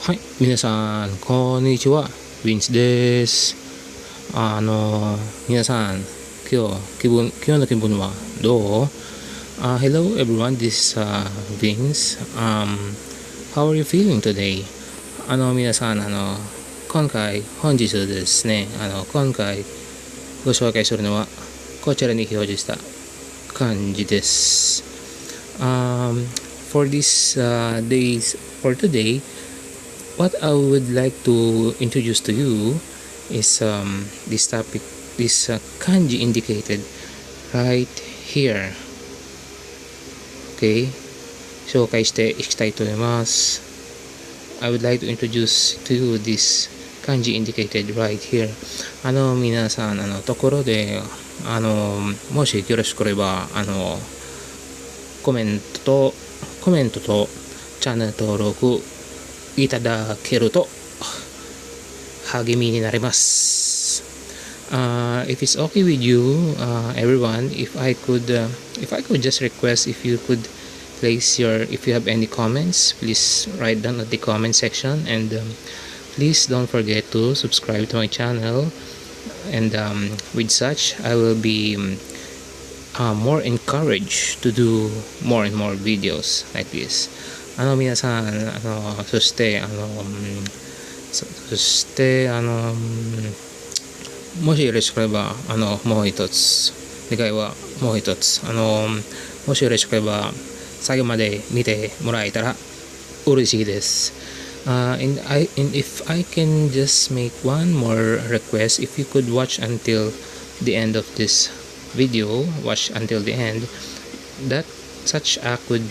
はい、皆さん、こんにちは。ウィンスです。皆さん、今日の気分はどう？Hello everyone, this is Vince. How are you feeling today? 皆さん、本日ですね、今回ご紹介するのは、こちらに表示した漢字です。For today, what I would like to introduce to you is this topic, this kanji indicated right here. Okay, 紹介していきたいと思います。I would like to introduce to you this kanji indicated right here. 皆さん、ところで、もしよろしければ、コメントとチャンネル登録いただけると励みになります。If it's okay with you, everyone, if I could just request if you could if you have any comments, please write down at the comment section, and please don't forget to subscribe to my channel. And with such, I will be more encouraged to do more and more videos like this. 皆さん、そして、もしよろしければ、もう一つ、願いはもう一つ、もしよろしければ、最後まで見てもらえたら嬉しいです。And if I can just make one more request, if you could watch until the end of this video, watch until the end, that such act would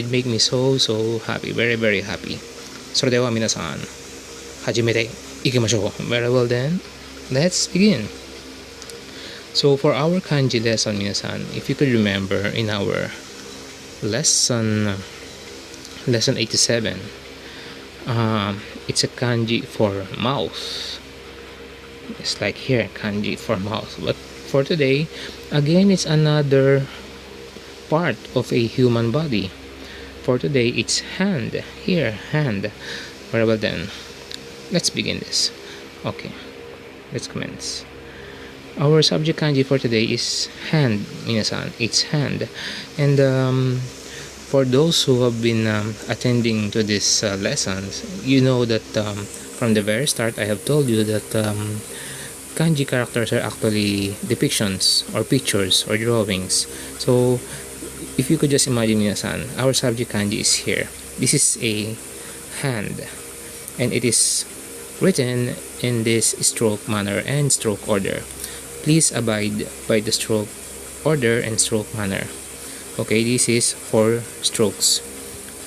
make me so happy, very very happy. それでは皆さん、始めていきましょう。Very well then, let's begin. So for our kanji lesson, 皆さん、if you could remember in our lesson 87, it's a kanji for mouth. It's like here, kanji for mouth. But for today, again, it's another part of a human body. For today, it's hand. Here, hand. Very well then. Let's begin this. Okay, let's commence. Our subject kanji for today is hand. Minasan, it's hand. And for those who have been attending to these lessons, you know that from the very start, I have told you that kanji characters are actually depictions or pictures or drawings. So if you could just imagine, minasan, our subject kanji is here. This is a hand, and it is written in this stroke manner and stroke order. Please abide by the stroke order and stroke manner. Okay, this is 4 strokes.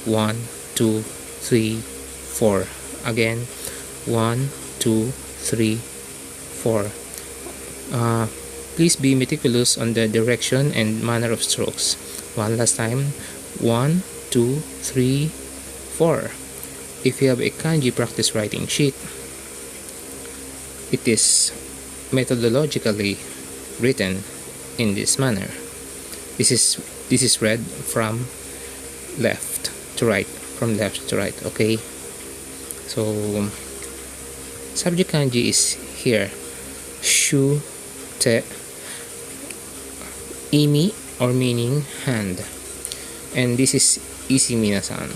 1, 2, 3, 4. Again, 1, 2, 3, 4. Please be meticulous on the direction and manner of strokes. One last time. 1, 2, 3, 4. If you have a kanji practice writing sheet, it is methodologically written in this manner. This is read from left to right, okay? So subject kanji is here. Shu te imi, or meaning hand. And this is easy, minasan.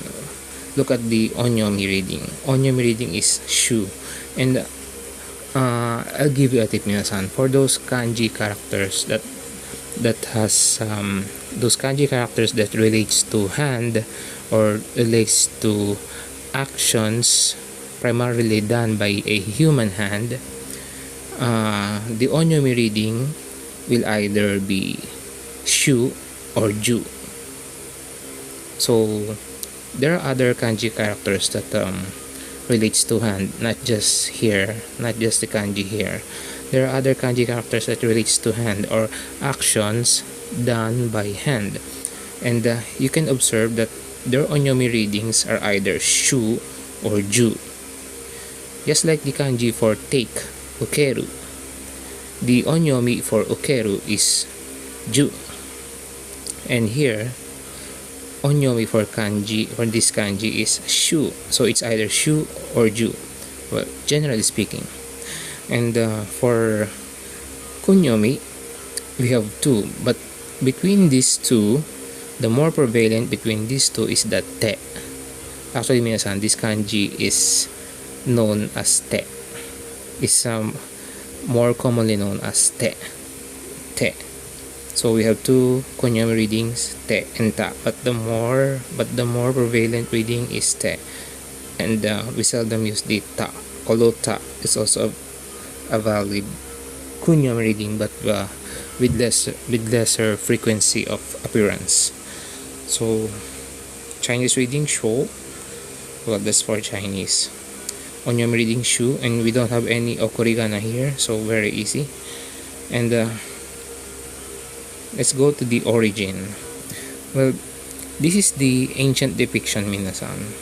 Look at the onyomi reading. Onyomi reading is shu. And I'll give you a tip, minasan. For those kanji characters that has those kanji characters that relates to hand or relates to actions primarily done by a human hand, the onyomi reading will either be shu or ju. So there are other kanji characters that relates to hand, not just the kanji here. There are other kanji characters that relates to hand or actions done by hand, and you can observe that their onyomi readings are either shu or ju. Just like the kanji for take, ukeru, the onyomi for ukeru is ju. And here onyomi for kanji, for this kanji, is shu. So it's either shu or ju, well, generally speaking. And for kunyomi, we have two, but between these two, the more prevalent between these two is the te. Actually, minasan, this kanji is known as te. Is more commonly known as te. Te. So we have two kunyomi readings, te and ta. But the more prevalent reading is te, and we seldom use the ta. Although ta is also a valid kunyomi reading, but with lesser frequency of appearance. So Chinese reading shu, well, that's for Chinese. Onyomi reading shu, and we don't have any okurigana here, so very easy. And let's go to the origin. Well, this is the ancient depiction, minasan.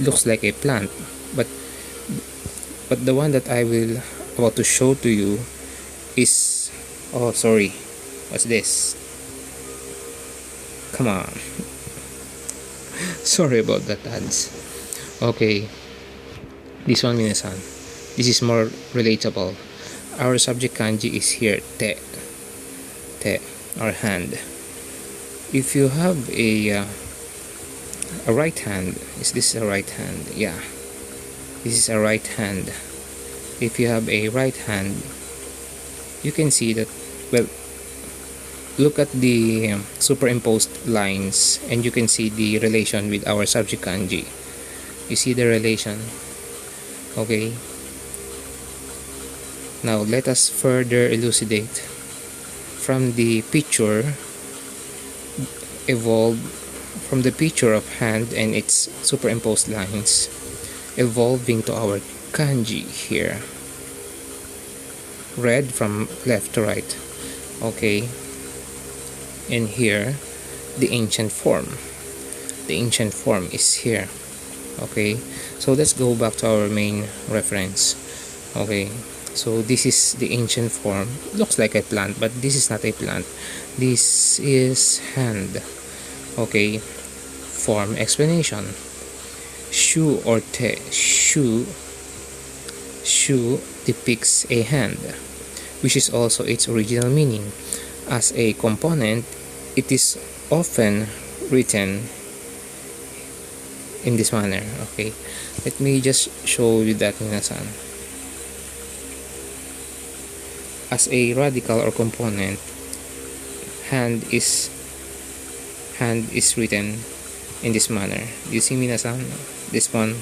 Looks like a plant, but the one that I will about to show to you is, oh sorry, what's this? Come on. Sorry about that, ads. Okay, this one, minasan. This is more relatable. Our subject kanji is here, te, or hand. If you have a right hand, is this a right hand? Yeah, this is a right hand. If you have a right hand, you can see that, well, look at the superimposed lines, and you can see the relation with our subject kanji. You see the relation? Okay. Now let us further elucidate. From the picture of hand and its superimposed lines, evolving to our kanji here, read from left to right. Okay, and here the ancient form is here. Okay, so let's go back to our main reference. Okay, so this is the ancient form. Looks like a plant, but this is not a plant. This is hand. Okay, form explanation. Shu or te. Shu depicts a hand, which is also its original meaning. As a component, it is often written in this manner. Okay, let me just show you that, minasan. As a radical or component, hand is written in this manner. You see, minasan, this one.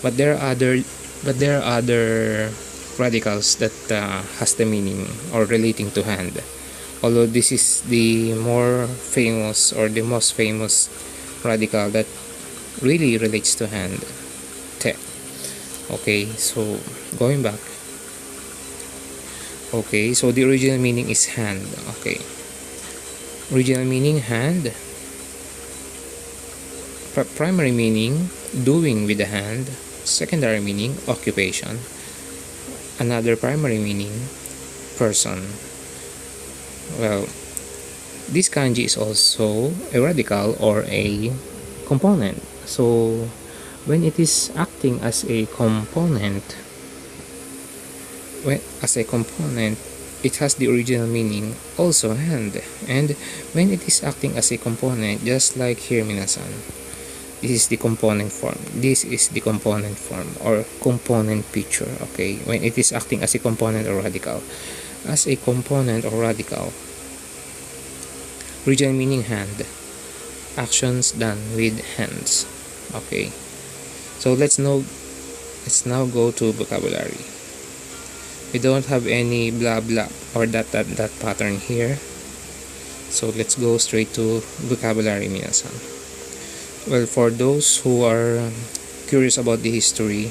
But there are other radicals that has the meaning or relating to hand. Although this is the more famous or the most famous radical that really relates to hand, te. Okay, so going back. Okay, so the original meaning is hand. Okay, original meaning hand. Primary meaning doing with the hand. Secondary meaning occupation. Another primary meaning person. Well, this kanji is also a radical or a component. So when it is acting as a component, it has the original meaning, also hand. And when it is acting as a component, just like here, minasan, this is the component form. This is the component form or component picture. Okay, when it is acting as a component or radical. As a component or radical, original meaning hand, actions done with hands. Okay, so let's now go to vocabulary. We don't have any blah blah or that pattern here, so let's go straight to vocabulary, minasan. Well, for those who are curious about the history,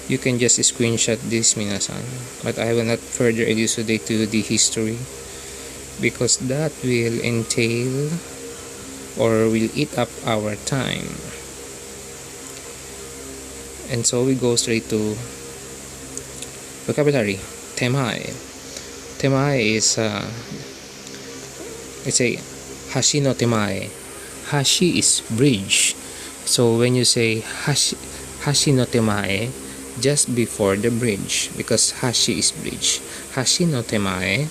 you can just screenshot this, minasan, but I will not further elucidate to the history because that will entail or will eat up our time. And so we go straight to vocabulary. Temai is it's a Hashi no temae. Hashi is bridge. So when you say hashi no temae, just before the bridge, because hashi is bridge. Hashi no temae.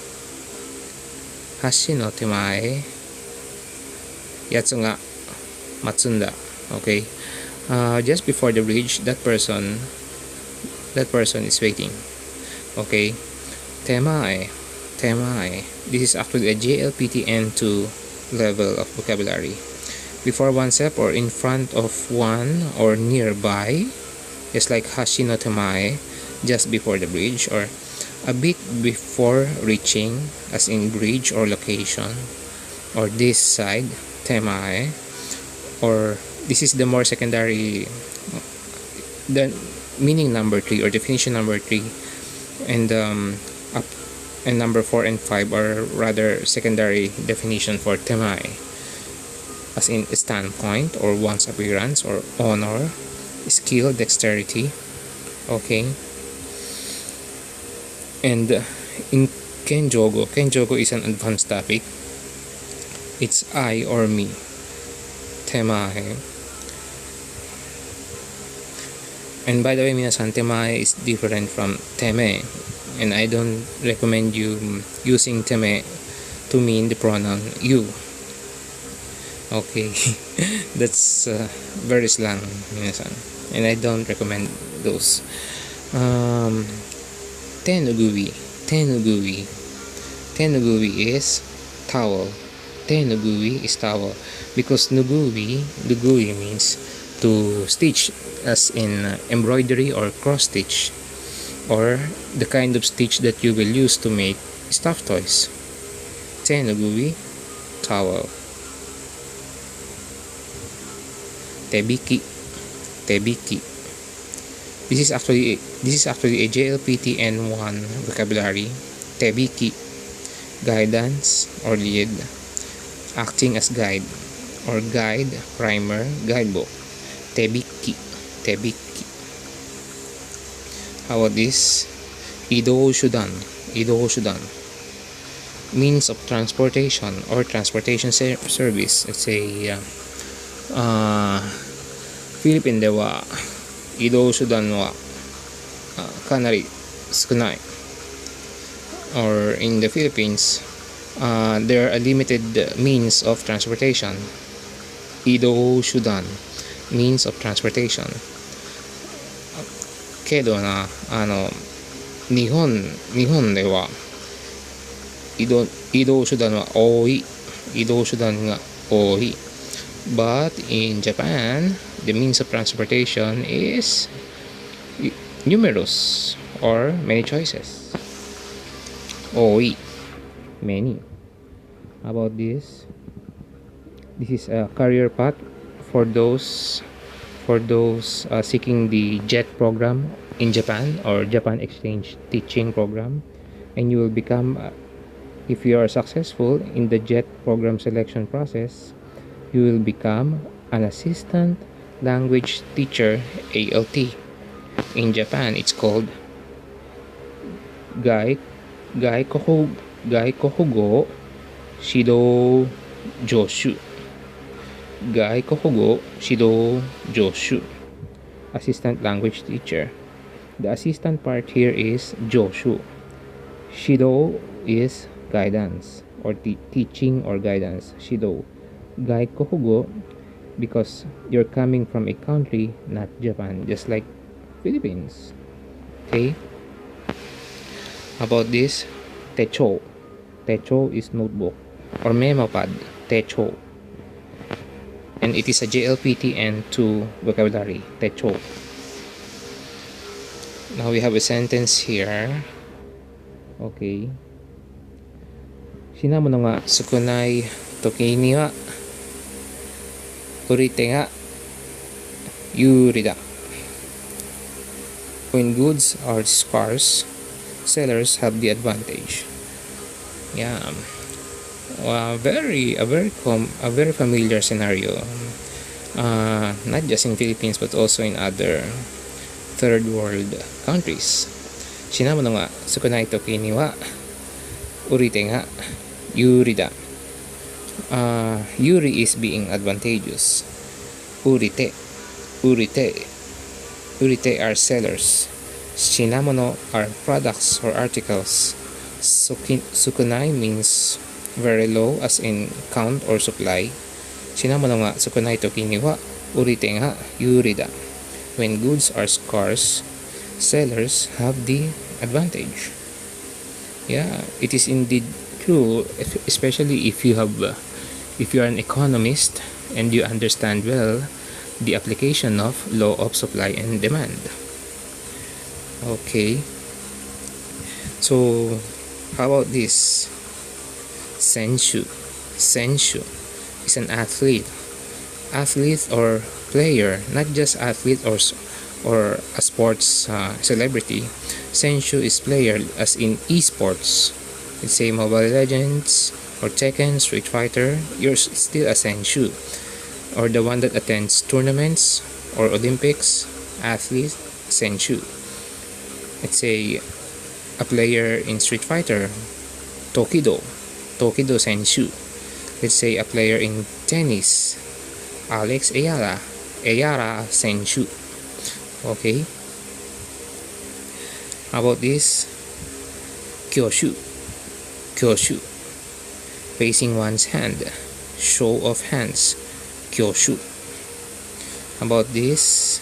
Hashi no temae. Yatsu ga matsunda. Okay. Just before the bridge, that person is waiting. Okay. Temae. Temae. This is actually a JLPT N2 level of vocabulary. Before one step or in front of one or nearby, just like hashi no temae, just before the bridge, or a bit before reaching, as in bridge or location, or this side, temae, or this is the more secondary, the meaning number 3 or definition number 3, and up and number 4 and 5 are rather secondary definition for temae, as in standpoint or one's appearance or honor, skill, dexterity. Okay. And in kenjogo is an advanced topic. It's I or me. Temae. And by the way, minasan, temae is different from teme, and I don't recommend you using teme to mean the pronoun you. Okay. That's very slang, minasan, and I don't recommend those. Tenugui is towel. Tenugui is towel, because nugui means to stitch, as in embroidery or cross stitch, or the kind of stitch that you will use to make stuffed toys. Tenugui, towel. Tebiki. This is actually a JLPT N1 vocabulary. Tebiki, guidance or lead, acting as guide or guide, primer, guidebook. Tebiki. How about this? Ido shudan, means of transportation or transportation service. Let's say Philippine では移動手段はかなり少ない。Or in the Philippines, there are a limited means of transportation. 移動手段 means of transportation. けどな、日本では移動手段は多い。But in Japan, the means of transportation is numerous or many choices. Oi, many. How about this? This is a career path for those seeking the JET program in Japan, or Japan Exchange Teaching Program, and you will become, if you are successful in the JET program selection process, you will become an assistant language teacher, ALT. In Japan, it's called Gai Kohogo Shido Joshu. Gai Kohogo Shido Joshu. Assistant language teacher. The assistant part here is Joshu. Shido is guidance or teaching or guidance. Shido. Gai Kohogo, because you're coming from a country, not Japan, just like Philippines. Okay. About this, techo. Techo is notebook or memo pad. Techo. And it is a JLPT N2 vocabulary. Techo. Now we have a sentence here. Okay. Shinamo no nga sukunai toki ni wa urite ga yuri da. When goods are scarce, sellers have the advantage. Yeah, a very familiar scenario. Not just in Philippines but also in other third world countries. Shinamo no nga sukunai toki ni wa urite ga yuri da. Yuri is being advantageous. Urite, urite, urite are sellers. Shinamono are products or articles. Sukunai means very low, as in count or supply. Shinamono nga sukunai toki ni wa urite nga yuri da. When goods are scarce, sellers have the advantage. Yeah, it is indeed true, especially if you are an economist and you understand well the application of law of supply and demand. Okay, so how about this? Senshu is an athlete or player, not just athlete or a sports celebrity. Senshu is player, as in esports. Let's say Mobile Legends or Tekken, Street Fighter. You're still a Senshu, or the one that attends tournaments or Olympics. Athlete, Senshu. Let's say a player in Street Fighter, Tokido Senshu. Let's say a player in tennis, Alex Ayala Senshu. Okay, how about this? Kyoshu, raising one's hand, show of hands, Kyoshu. How about this?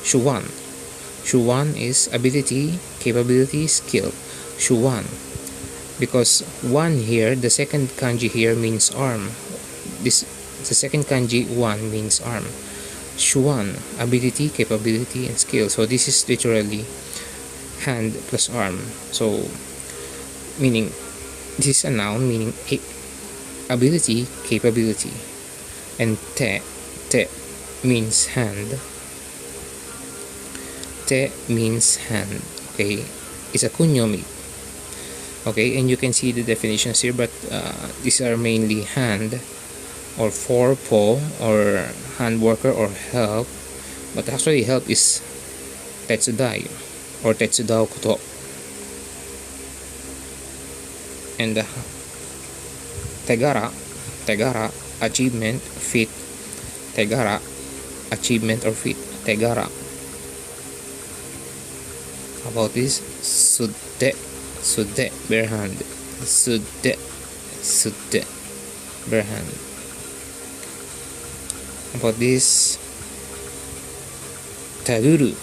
Shuwan is ability, capability, skill. Shuwan, because one here, the second kanji here means arm. The second kanji one means arm. Shuwan, ability, capability, and skill. So this is literally hand plus arm. So meaning this is a noun meaning ability, capability, and te means hand. Te means hand. Okay, it's a kunyomi. Okay, and you can see the definitions here, but these are mainly hand or for po or hand worker or help, but actually help is tetsudai or tetsudao koto. And tegara, achievement, feat. Tegara, achievement or feat. Tegara. How about this? Sudde, bare hand. Sudde, bare hand. How about this? Taguru,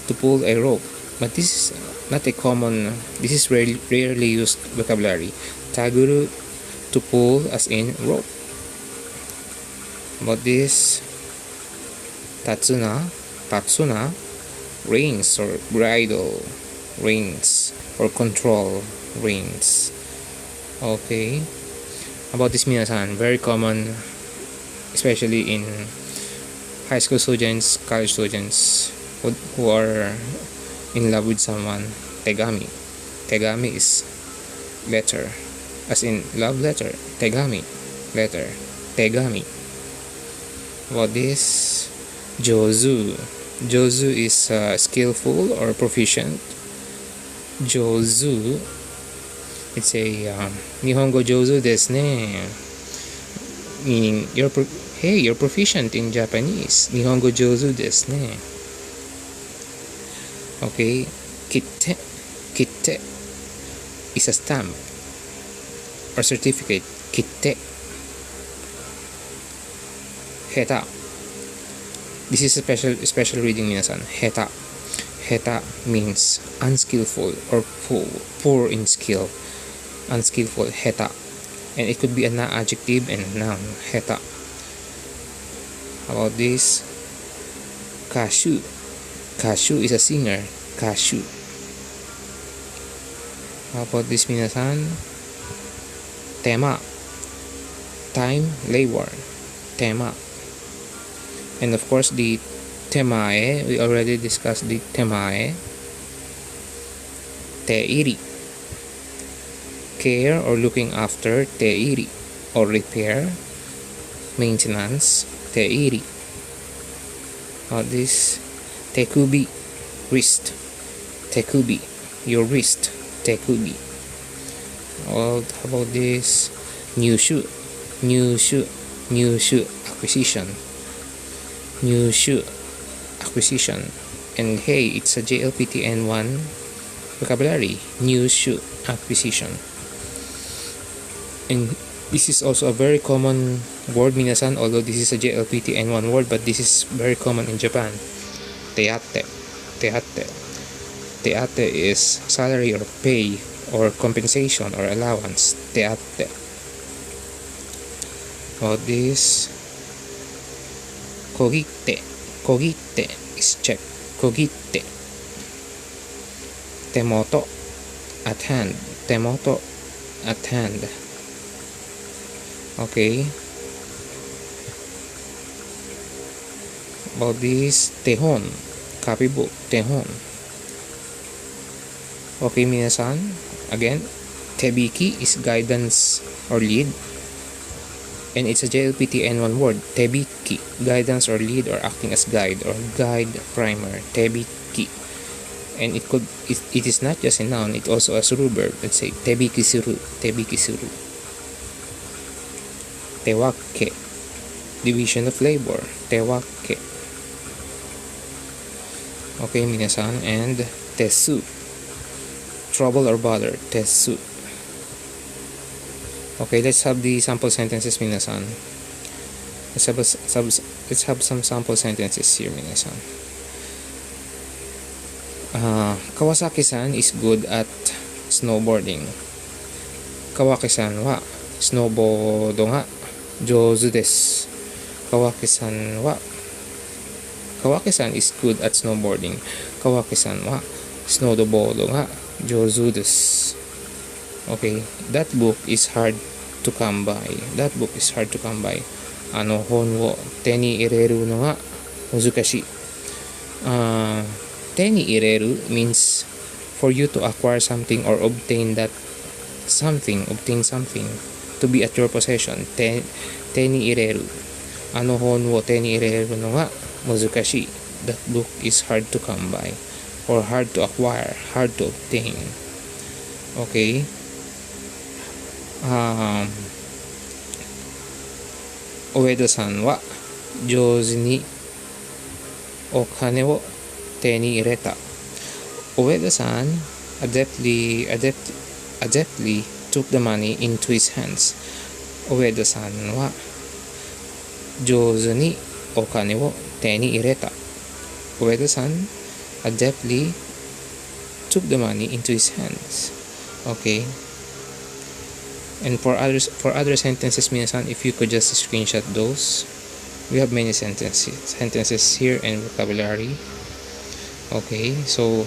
to pull a rope. But this is not a common, this is rarely used vocabulary. Taguru, to pull as in rope. About this? Tatsuna, reins or bridle, reins or control, reins. Okay. About this, minasan, very common, especially in high school students, college students who are in love with someone. Tegami is letter, as in love letter. Tegami, letter. Tegami. About this? Jozu is skillful or proficient. Jozu, it's a Nihongo jozu desu ne, meaning you're proficient in Japanese. Nihongo jozu desu ne. Okay, kitte is a stamp or certificate. Kitte. Heta, this is a special reading, minasan. Heta means unskillful or poor in skill. Unskillful, heta. And it could be an adjective and noun. Heta. How about this? Kashu is a singer. Kashu. How about this, minasan? Tema, time, labor. Tema. And of course the temae, we already discussed the temae. Teiri, care or looking after. Teiri, or repair, maintenance. Teiri. This tekubi, wrist. Tekubi, your wrist. Tekubi. Well, how about this? New shoe, new shoe, new shoe acquisition, new shoe acquisition. And hey, it's a JLPTN1 vocabulary, new shoe acquisition. And this is also a very common word, minasan, although this is a JLPTN1 word, but this is very common in Japan. Teate, teate. Teate is salary or pay or compensation or allowance. Teate. About this, kogite. Kogite is check. Kogite. Temoto, at hand. Temoto, at hand. Okay. About this, tehon, copybook, tehon. Okay, minasan. Again, tebiki is guidance or lead. And it's a JLPTN1 word. Tebiki, guidance or lead or acting as guide or guide primer. Tebiki. And it is not just a noun, it also a suru verb. Let's say tebiki suru, tebiki suru. Tewake, division of labor. Tewake. Okay, minasan. And tesu, trouble or bother. Tesu. Okay, let's have the sample sentences, minasan. Let's have some sample sentences here, minasan. Kawasaki-san is good at snowboarding. Kawaki-san wa snowboardo ga jouzu desu. Kawaki-san is good at snowboarding. Kawaki-san wa snowboardo ga jouzu desu. Okay, that book is hard to come by. That book is hard to come by. 本を手に入れるのが難しい。手に入れる means for you to acquire something or obtain something to be at your possession. 手に入れる。本を手に入れるのが難しい。That book is hard to come by or hard to acquire, hard to obtain. Okay. Ueda-san は上手にお金を手に入れた。Ueda-san adeptly took the money into his hands. Ueda-san は上手にお金を手に入れた。Ueda-san adeptly took the money into his hands. Okay. And for other sentences, minasan, if you could just screenshot those. We have many sentences here and vocabulary. Okay, so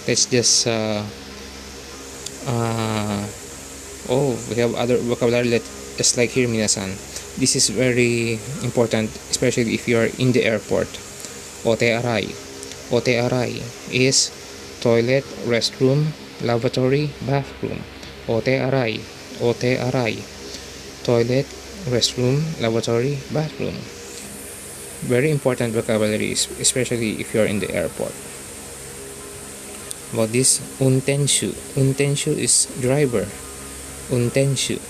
let's just we have other vocabulary just like here, minasan. This is very important, especially if you are in the airport. Ote-arai. Ote-arai is toilet, restroom, lavatory, bathroom. Ote-arai. Ote-arai. Toilet, restroom, lavatory, bathroom. Very important vocabulary, especially if you are in the airport. About this, untenshu. Untenshu is driver. Untenshu.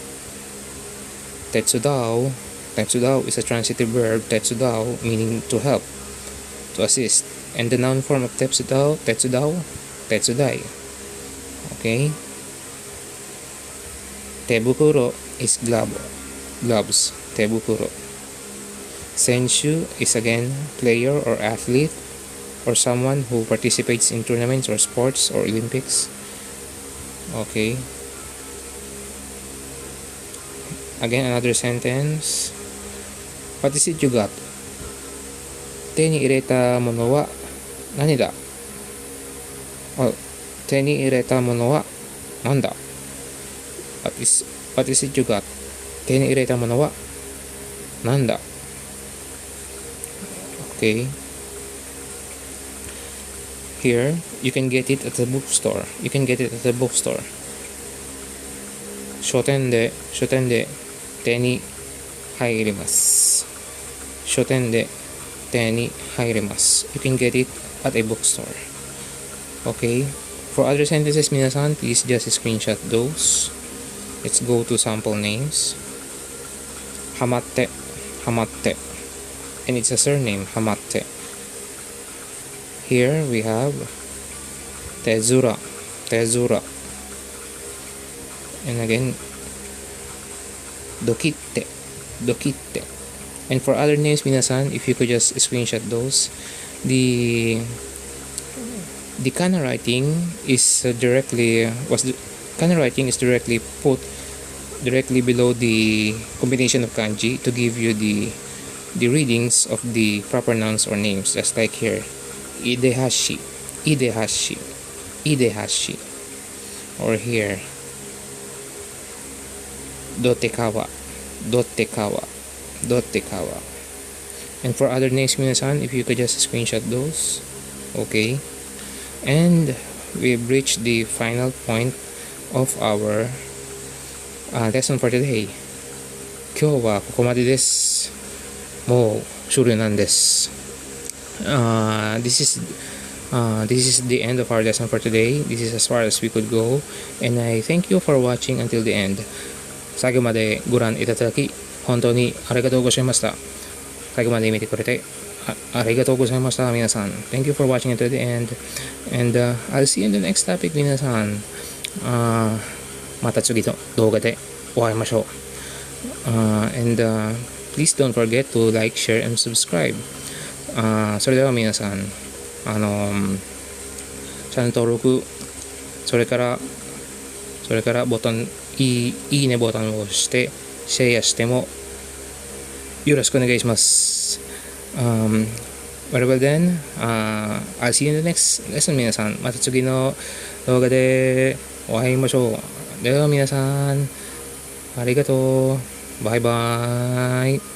Tetsudao. Tetsudao is a transitive verb. Tetsudao meaning to help, to assist. And the noun form of tetsudao, tetsudai. Okay. Tebukuro is gloves. Tebukuro. Senshu is again player or athlete or someone who participates in tournaments or sports or Olympics. Okay. Again, another sentence. What is it you got? 手に入れたものは何だ? Te ni ireta mo no wa nanda? What is it you got? Te ni ireta mo no wa nanda? Okay. Here, you can get it at the bookstore. Shoten de te ni hairimasu. Shoten de te ni hairimasu. You can get it at a bookstore. Okay. For other sentences, minasan, please just screenshot those. Let's go to sample names. Hamatte, Hamatte, and it's a surname, Hamatte. Here we have Tezura, Tezura, and again Dokitte, Dokitte. And for other names, minasan, if you could just screenshot those. The kana writing is kana writing is directly put directly below the combination of kanji to give you the readings of the proper nouns or names, just like here, idehashi, idehashi, idehashi, or here, dotekawa, dotekawa, dotekawa. And for other names, minasan, if you could just screenshot those. Okay, and we've reached the final point of our lesson for today. 今日はここまでです。もう終了なんです。This is the end of our lesson for today. This is as far as we could go, and I thank you for watching until the end. 最後までご覧いただき本当にありがとうございました。最後まで見てくれてありがとうございました、皆さん。Thank you for watching until the end, and I'll see you in the next topic, 皆さん。また次の動画でお会いしましょう。And please don't forget to like, share, and subscribe. それでは皆さん、チャンネル登録、それからボタン、いいねボタンを押して、シェアしてもよろしくお願いします。Very well then, I'll see you in the next lesson, 皆さん。また次の動画でお会いしましょう。では皆さん、ありがとう。バイバーイ。